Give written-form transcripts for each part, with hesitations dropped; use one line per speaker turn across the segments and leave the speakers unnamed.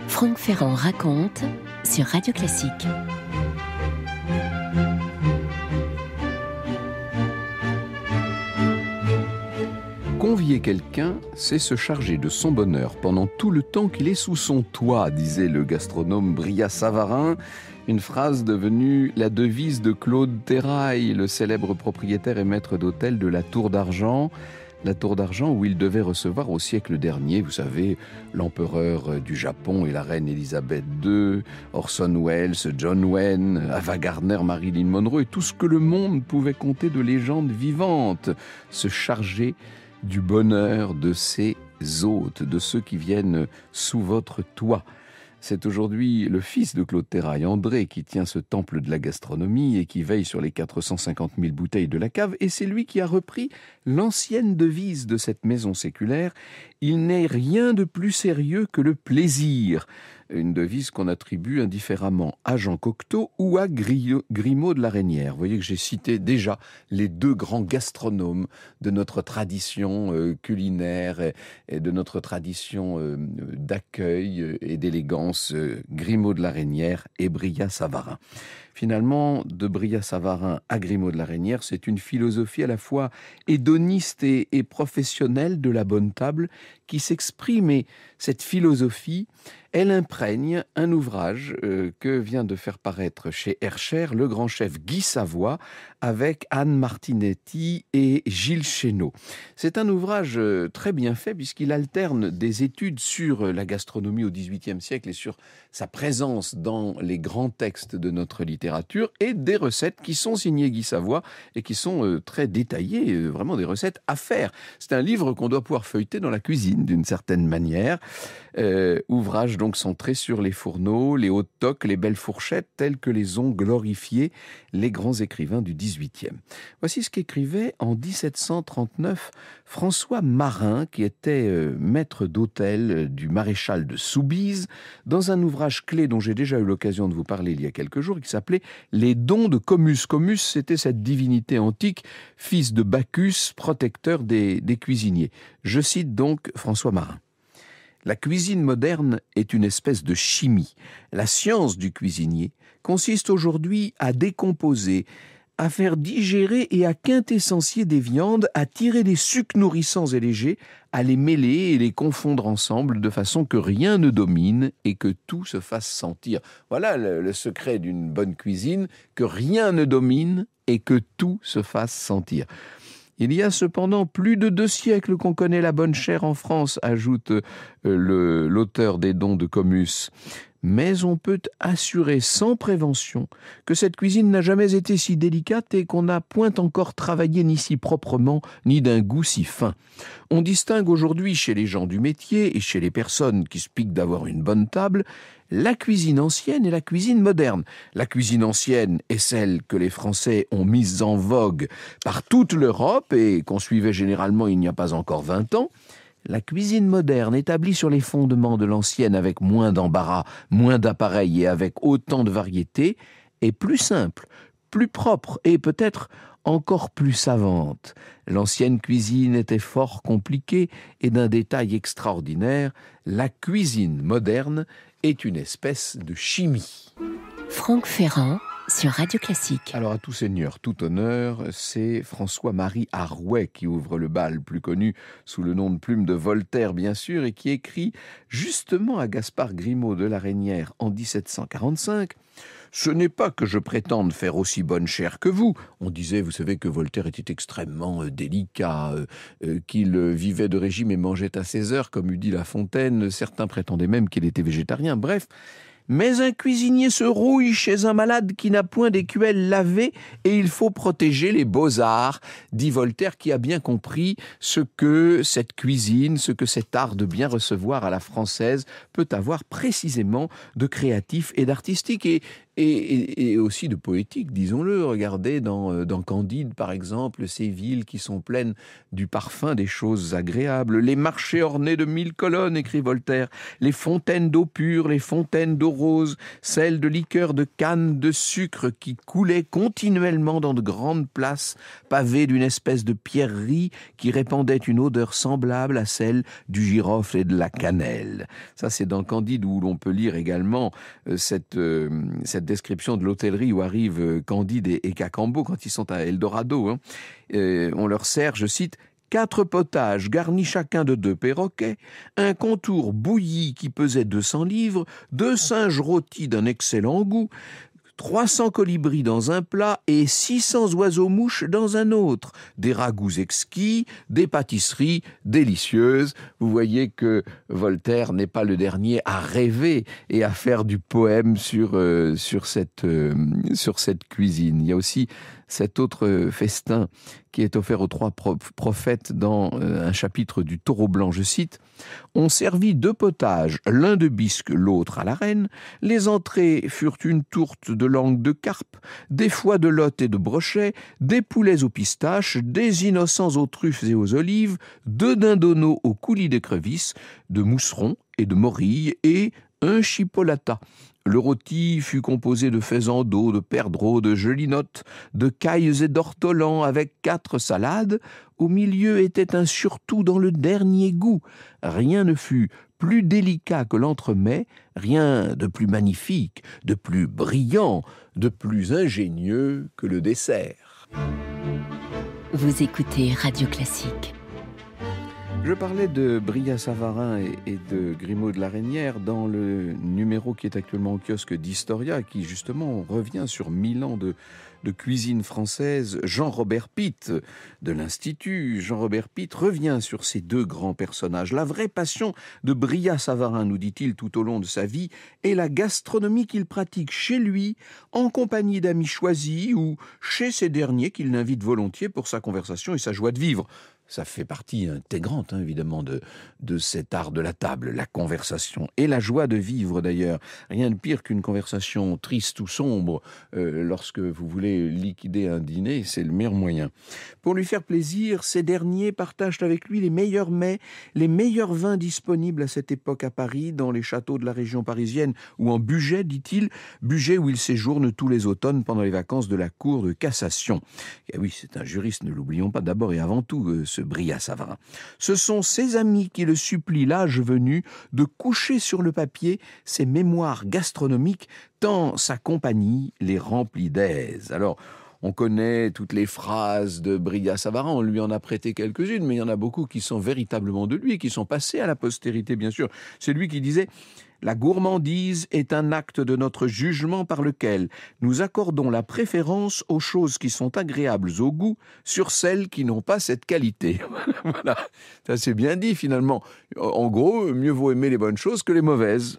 Franck Ferrand raconte sur Radio Classique.
Convier quelqu'un, c'est se charger de son bonheur pendant tout le temps qu'il est sous son toit, disait le gastronome Brillat-Savarin. Une phrase devenue la devise de Claude Terrail, le célèbre propriétaire et maître d'hôtel de la Tour d'Argent. La Tour d'Argent où il devait recevoir au siècle dernier, vous savez, l'empereur du Japon et la reine Elisabeth II, Orson Welles, John Wayne, Ava Gardner, Marilyn Monroe et tout ce que le monde pouvait compter de légendes vivantes. Se charger du bonheur de ses hôtes, de ceux qui viennent sous votre toit. C'est aujourd'hui le fils de Claude Terrail, André, qui tient ce temple de la gastronomie et qui veille sur les 450 000 bouteilles de la cave. Et c'est lui qui a repris l'ancienne devise de cette maison séculaire. Il n'est rien de plus sérieux que le plaisir. Une devise qu'on attribue indifféremment à Jean Cocteau ou à Grimaud de la Reynière. Vous voyez que j'ai cité déjà les deux grands gastronomes de notre tradition culinaire et de notre tradition d'accueil et d'élégance, Grimaud de la Reynière et Brillat-Savarin. Finalement, de Brillat-Savarin à Grimaud de la Reynière, c'est une philosophie à la fois hédoniste et professionnelle de la bonne table qui s'exprime. Et cette philosophie, elle imprègne un ouvrage que vient de faire paraître chez Hercher le grand chef Guy Savoy avec Anne Martinetti et Gilles Chénaud. C'est un ouvrage très bien fait puisqu'il alterne des études sur la gastronomie au XVIIIe siècle et sur sa présence dans les grands textes de notre littérature et des recettes qui sont signées Guy Savoy et qui sont très détaillées, vraiment des recettes à faire. C'est un livre qu'on doit pouvoir feuilleter dans la cuisine d'une certaine manière. Ouvrage donc centré sur les fourneaux, les hautes toques, les belles fourchettes telles que les ont glorifiées les grands écrivains du XVIIIe. Voici ce qu'écrivait en 1739 François Marin, qui était maître d'hôtel du maréchal de Soubise, dans un ouvrage clé dont j'ai déjà eu l'occasion de vous parler il y a quelques jours, qui s'appelait Les dons de Comus. Comus, c'était cette divinité antique, fils de Bacchus, protecteur des cuisiniers. Je cite donc François Marin. La cuisine moderne est une espèce de chimie. La science du cuisinier consiste aujourd'hui à décomposer, à faire digérer et à quintessencier des viandes, à tirer des sucs nourrissants et légers, à les mêler et les confondre ensemble de façon que rien ne domine et que tout se fasse sentir. Voilà le secret d'une bonne cuisine, que rien ne domine et que tout se fasse sentir. Il y a cependant plus de 2 siècles qu'on connaît la bonne chère en France, ajoute l'auteur des dons de Comus. Mais on peut assurer sans prévention que cette cuisine n'a jamais été si délicate et qu'on n'a point encore travaillé ni si proprement, ni d'un goût si fin. On distingue aujourd'hui chez les gens du métier et chez les personnes qui se piquent d'avoir une bonne table, la cuisine ancienne et la cuisine moderne. La cuisine ancienne est celle que les Français ont mise en vogue par toute l'Europe et qu'on suivait généralement il n'y a pas encore 20 ans. La cuisine moderne, établie sur les fondements de l'ancienne avec moins d'embarras, moins d'appareils et avec autant de variété, est plus simple, plus propre et peut-être encore plus savante. L'ancienne cuisine était fort compliquée et d'un détail extraordinaire. La cuisine moderne est une espèce de chimie.
Franck Ferrand sur Radio Classique.
Alors à tout seigneur, tout honneur, c'est François-Marie Arouet qui ouvre le bal, plus connu sous le nom de plume de Voltaire bien sûr, et qui écrit justement à Gaspard Grimaud de la Reynière en 1745 « Ce n'est pas que je prétende faire aussi bonne chère que vous. » On disait, vous savez, que Voltaire était extrêmement délicat, qu'il vivait de régime et mangeait à ses heures, comme eût dit La Fontaine. Certains prétendaient même qu'il était végétarien. Bref, mais un cuisinier se rouille chez un malade qui n'a point d'écuelle lavée et il faut protéger les beaux-arts, dit Voltaire, qui a bien compris ce que cette cuisine, ce que cet art de bien recevoir à la française peut avoir précisément de créatif et d'artistique. Et et aussi de poétique, disons-le. Regardez dans Candide, par exemple, ces villes qui sont pleines du parfum des choses agréables. Les marchés ornés de 1000 colonnes, écrit Voltaire. Les fontaines d'eau pure, les fontaines d'eau rose, celles de liqueurs de canne, de sucre qui coulaient continuellement dans de grandes places pavées d'une espèce de pierrerie qui répandait une odeur semblable à celle du girofle et de la cannelle. Ça, c'est dans Candide où l'on peut lire également cette description de l'hôtellerie où arrivent Candide et Cacambo quand ils sont à Eldorado. On leur sert, je cite, 4 potages garnis chacun de 2 perroquets, un contour bouilli qui pesait 200 livres, 2 singes rôtis d'un excellent goût, 300 colibris dans un plat et 600 oiseaux-mouches dans un autre. Des ragoûts exquis, des pâtisseries délicieuses. Vous voyez que Voltaire n'est pas le dernier à rêver et à faire du poème sur cette cuisine. Il y a aussi cet autre festin qui est offert aux 3 prophètes dans un chapitre du Taureau blanc. Je cite: « On servit 2 potages, l'un de bisque, l'autre à la reine. Les entrées furent une tourte de langue de carpe, des foies de lotte et de brochet, des poulets aux pistaches, des innocents aux truffes et aux olives, 2 dindonneaux aux coulis d'écrevisses, de mousserons et de morilles et un chipolata. Le rôti fut composé de faisans d'eau, de perdreaux, de gelinottes, de cailles et d'ortolans avec 4 salades. Au milieu était un surtout dans le dernier goût. Rien ne fut plus délicat que l'entremets, rien de plus magnifique, de plus brillant, de plus ingénieux que le dessert. »
Vous écoutez Radio Classique.
Je parlais de Brillat-Savarin et de Grimaud de la Reynière dans le numéro qui est actuellement au kiosque d'Historia, qui justement revient sur 1000 ans de cuisine française. Jean-Robert Pitt de l'Institut, Jean-Robert Pitt revient sur ces 2 grands personnages. La vraie passion de Brillat-Savarin, nous dit-il tout au long de sa vie, est la gastronomie qu'il pratique chez lui, en compagnie d'amis choisis ou chez ces derniers qu'il invite volontiers pour sa conversation et sa joie de vivre. Ça fait partie intégrante, évidemment, de cet art de la table, la conversation et la joie de vivre, d'ailleurs. Rien de pire qu'une conversation triste ou sombre. Lorsque vous voulez liquider un dîner, c'est le meilleur moyen. Pour lui faire plaisir, ces derniers partagent avec lui les meilleurs mets, les meilleurs vins disponibles à cette époque à Paris, dans les châteaux de la région parisienne, ou en Bugey, dit-il, Bugey où il séjourne tous les automnes pendant les vacances de la Cour de cassation. Et oui, c'est un juriste, ne l'oublions pas, d'abord et avant tout, ce Brillat-Savarin. Ce sont ses amis qui le supplient l'âge venu de coucher sur le papier ses mémoires gastronomiques, tant sa compagnie les remplit d'aise. Alors, on connaît toutes les phrases de Brillat-Savarin, on lui en a prêté quelques-unes, mais il y en a beaucoup qui sont véritablement de lui, qui sont passées à la postérité, bien sûr. C'est lui qui disait: la gourmandise est un acte de notre jugement par lequel nous accordons la préférence aux choses qui sont agréables au goût sur celles qui n'ont pas cette qualité. Voilà, ça c'est bien dit finalement. En gros, mieux vaut aimer les bonnes choses que les mauvaises.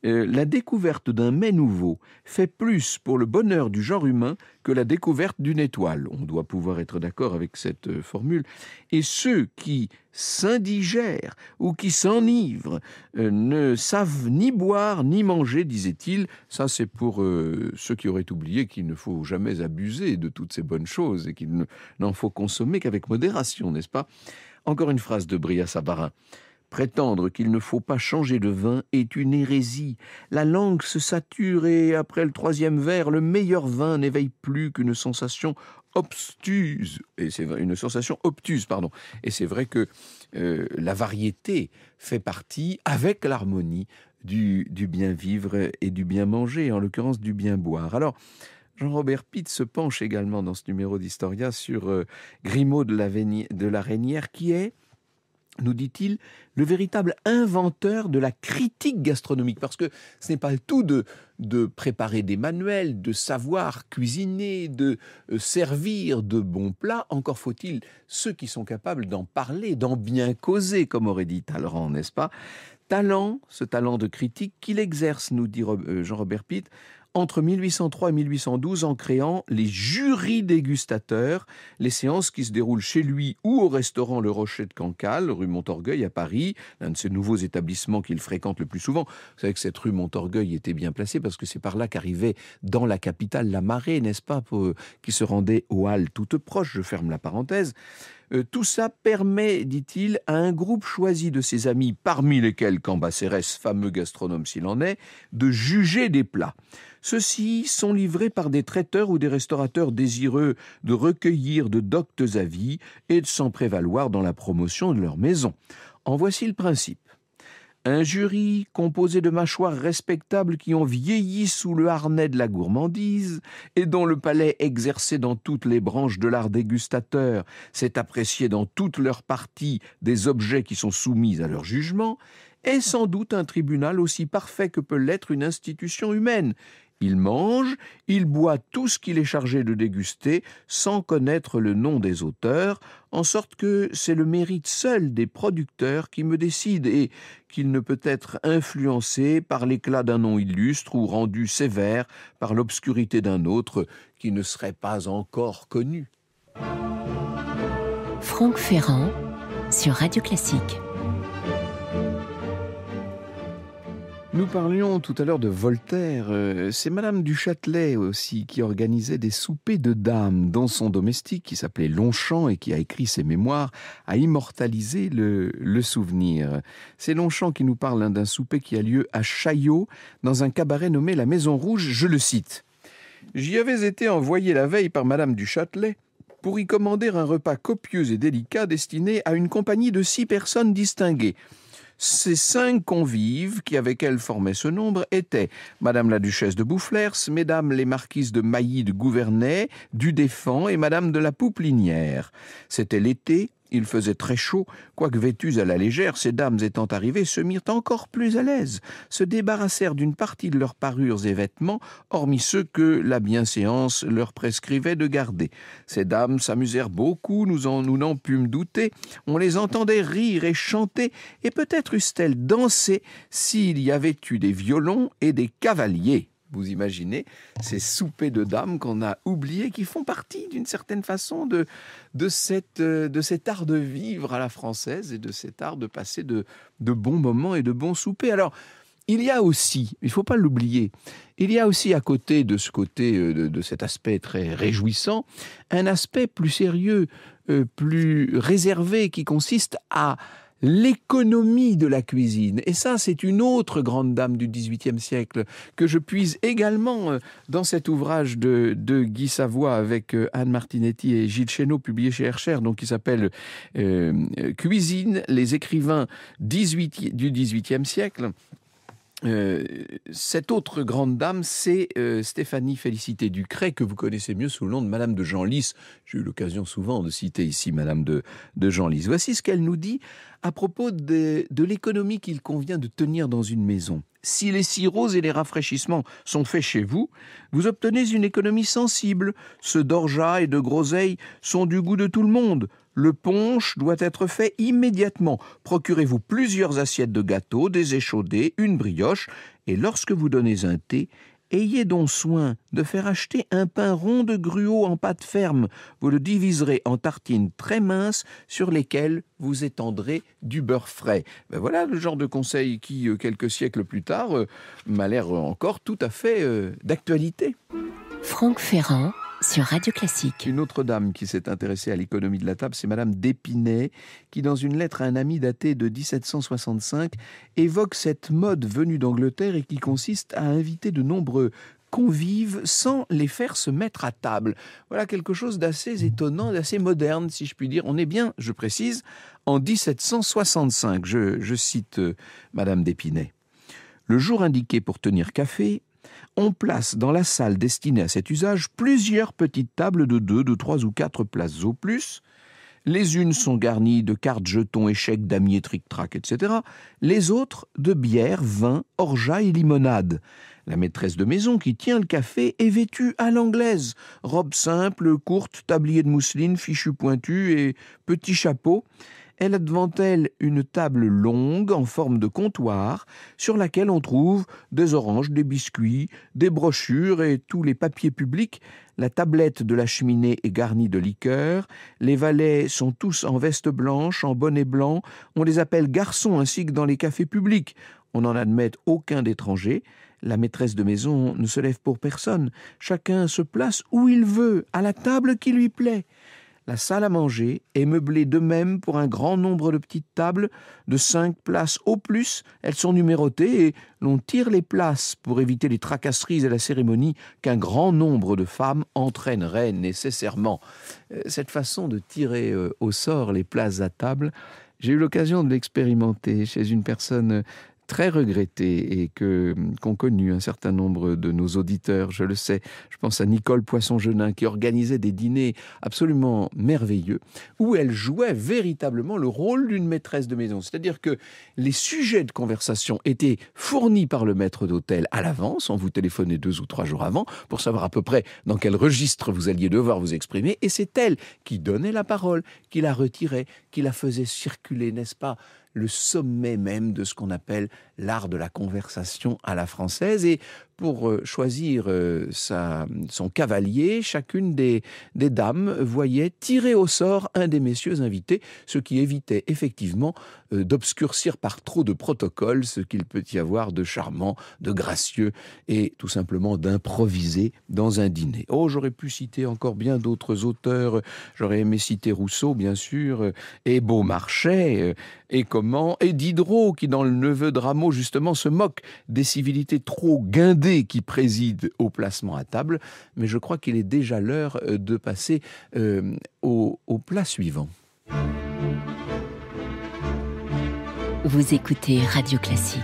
La découverte d'un mets nouveau fait plus pour le bonheur du genre humain que la découverte d'une étoile. On doit pouvoir être d'accord avec cette formule. Et ceux qui s'indigèrent ou qui s'enivrent ne savent ni boire ni manger, disait-il. Ça, c'est pour ceux qui auraient oublié qu'il ne faut jamais abuser de toutes ces bonnes choses et qu'il n'en faut consommer qu'avec modération, n'est-ce pas? Encore une phrase de Brillat-Savarin. Prétendre qu'il ne faut pas changer de vin est une hérésie. La langue se sature et, après le 3e verre, le meilleur vin n'éveille plus qu'une sensation obtuse. Et c'est une sensation obtuse, pardon. Et c'est vrai que la variété fait partie, avec l'harmonie, du bien vivre et du bien manger, en l'occurrence du bien boire. Alors, Jean-Robert Pitt se penche également dans ce numéro d'Historia sur Grimaud de la Reynière, qui est, nous dit-il, le véritable inventeur de la critique gastronomique. Parce que ce n'est pas le tout de préparer des manuels, de savoir cuisiner, de servir de bons plats. Encore faut-il ceux qui sont capables d'en parler, d'en bien causer, comme aurait dit Talleyrand, n'est-ce pas ? Ce talent de critique qu'il exerce, nous dit Jean-Robert Pitt, entre 1803 et 1812 en créant les jurys dégustateurs, les séances qui se déroulent chez lui ou au restaurant Le Rocher de Cancale, rue Montorgueil à Paris, l'un de ces nouveaux établissements qu'il fréquente le plus souvent. Vous savez que cette rue Montorgueil était bien placée parce que c'est par là qu'arrivait dans la capitale la marée, n'est-ce pas, qui se rendait aux Halles toutes proches, je ferme la parenthèse. Tout ça permet, dit-il, à un groupe choisi de ses amis, parmi lesquels Cambacérès, fameux gastronome s'il en est, de juger des plats. Ceux-ci sont livrés par des traiteurs ou des restaurateurs désireux de recueillir de doctes avis et de s'en prévaloir dans la promotion de leur maison. En voici le principe. Un jury composé de mâchoires respectables qui ont vieilli sous le harnais de la gourmandise et dont le palais exercé dans toutes les branches de l'art dégustateur s'est apprécié dans toutes leurs parties des objets qui sont soumis à leur jugement, est sans doute un tribunal aussi parfait que peut l'être une institution humaine. Il mange, il boit tout ce qu'il est chargé de déguster sans connaître le nom des auteurs, en sorte que c'est le mérite seul des producteurs qui me décide et qu'il ne peut être influencé par l'éclat d'un nom illustre ou rendu sévère par l'obscurité d'un autre qui ne serait pas encore connu.
Franck Ferrand sur Radio Classique.
Nous parlions tout à l'heure de Voltaire. C'est Madame du Châtelet aussi qui organisait des soupers de dames dont son domestique, qui s'appelait Longchamp et qui a écrit ses mémoires, a immortalisé le souvenir. C'est Longchamp qui nous parle d'un souper qui a lieu à Chaillot, dans un cabaret nommé la Maison Rouge, je le cite. « J'y avais été envoyé la veille par Madame du Châtelet pour y commander un repas copieux et délicat destiné à une compagnie de 6 personnes distinguées. Ces 5 convives qui avec elle formaient ce nombre étaient Madame la Duchesse de Boufflers, Mesdames les Marquises de Mailly de Gouvernay, du Défend et Madame de la Pouplinière. C'était l'été, il faisait très chaud, quoique vêtues à la légère, ces dames étant arrivées se mirent encore plus à l'aise, se débarrassèrent d'une partie de leurs parures et vêtements, hormis ceux que la bienséance leur prescrivait de garder. Ces dames s'amusèrent beaucoup, nous n'en pûmes douter, on les entendait rire et chanter, et peut-être eussent-elles dansé s'il y avait eu des violons et des cavaliers. » Vous imaginez ces soupers de dames qu'on a oubliés, qui font partie d'une certaine façon de cet art de vivre à la française et de cet art de passer de bons moments et de bons soupers. Alors, il y a aussi, il ne faut pas l'oublier, il y a aussi à côté de cet aspect très réjouissant, un aspect plus sérieux, plus réservé, qui consiste à l'économie de la cuisine. Et ça, c'est une autre grande dame du XVIIIe siècle que je puise également dans cet ouvrage de Guy Savoy avec Anne Martinetti et Gilles Chénaud, publié chez Hercher, donc qui s'appelle Cuisine, les écrivains du XVIIIe siècle. Cette autre grande dame, c'est Stéphanie Félicité Ducret, que vous connaissez mieux sous le nom de Madame de Genlis. J'ai eu l'occasion souvent de citer ici Madame de Genlis. Voici ce qu'elle nous dit à propos de l'économie qu'il convient de tenir dans une maison. Si les sirops et les rafraîchissements sont faits chez vous, vous obtenez une économie sensible. Ceux d'orgeat et de groseille sont du goût de tout le monde. Le punch doit être fait immédiatement. Procurez-vous plusieurs assiettes de gâteaux, des échaudés, une brioche, et lorsque vous donnez un thé, ayez donc soin de faire acheter un pain rond de gruau en pâte ferme. Vous le diviserez en tartines très minces sur lesquelles vous étendrez du beurre frais. Ben voilà le genre de conseil qui, quelques siècles plus tard, m'a l'air encore tout à fait d'actualité.
Franck Ferrand sur Radio Classique.
Une autre dame qui s'est intéressée à l'économie de la table, c'est Madame d'Épinay, qui dans une lettre à un ami datée de 1765 évoque cette mode venue d'Angleterre et qui consiste à inviter de nombreux convives sans les faire se mettre à table. Voilà quelque chose d'assez étonnant, d'assez moderne, si je puis dire. On est bien, je précise, en 1765. Je cite Madame d'Épinay. Le jour indiqué pour tenir café, on place dans la salle destinée à cet usage plusieurs petites tables de 2, de 3 ou 4 places au plus. Les unes sont garnies de cartes, jetons, échecs, damiers, tric-trac, etc. Les autres de bière, vin, orgeat et limonade. La maîtresse de maison qui tient le café est vêtue à l'anglaise. Robe simple, courte, tablier de mousseline, fichu pointu et petit chapeau. Elle a devant elle une table longue en forme de comptoir sur laquelle on trouve des oranges, des biscuits, des brochures et tous les papiers publics. La tablette de la cheminée est garnie de liqueurs. Les valets sont tous en veste blanche, en bonnet blanc. On les appelle garçons ainsi que dans les cafés publics. On n'en admet aucun d'étranger. La maîtresse de maison ne se lève pour personne. Chacun se place où il veut, à la table qui lui plaît. La salle à manger est meublée de même pour un grand nombre de petites tables, de 5 places au plus. Elles sont numérotées et l'on tire les places pour éviter les tracasseries à la cérémonie qu'un grand nombre de femmes entraîneraient nécessairement. Cette façon de tirer au sort les places à table, j'ai eu l'occasion de l'expérimenter chez une personne très regretté et qu'ont connu un certain nombre de nos auditeurs, je le sais. Je pense à Nicole Poisson-Genin qui organisait des dîners absolument merveilleux où elle jouait véritablement le rôle d'une maîtresse de maison. C'est-à-dire que les sujets de conversation étaient fournis par le maître d'hôtel à l'avance. On vous téléphonait 2 ou 3 jours avant pour savoir à peu près dans quel registre vous alliez devoir vous exprimer. Et c'est elle qui donnait la parole, qui la retirait, qui la faisait circuler, n'est-ce pas ? Le sommet même de ce qu'on appelle l'art de la conversation à la française. Et pour choisir son cavalier, chacune des dames voyait tirer au sort un des messieurs invités, ce qui évitait effectivement d'obscurcir par trop de protocoles ce qu'il peut y avoir de charmant, de gracieux et tout simplement d'improviser dans un dîner. Oh, j'aurais pu citer encore bien d'autres auteurs, j'aurais aimé citer Rousseau bien sûr, et Beaumarchais, et Diderot qui dans Le Neveu de Rameau justement se moque des civilités trop guindées qui président au placement à table, mais je crois qu'il est déjà l'heure de passer au plat suivant.
Vous écoutez Radio Classique.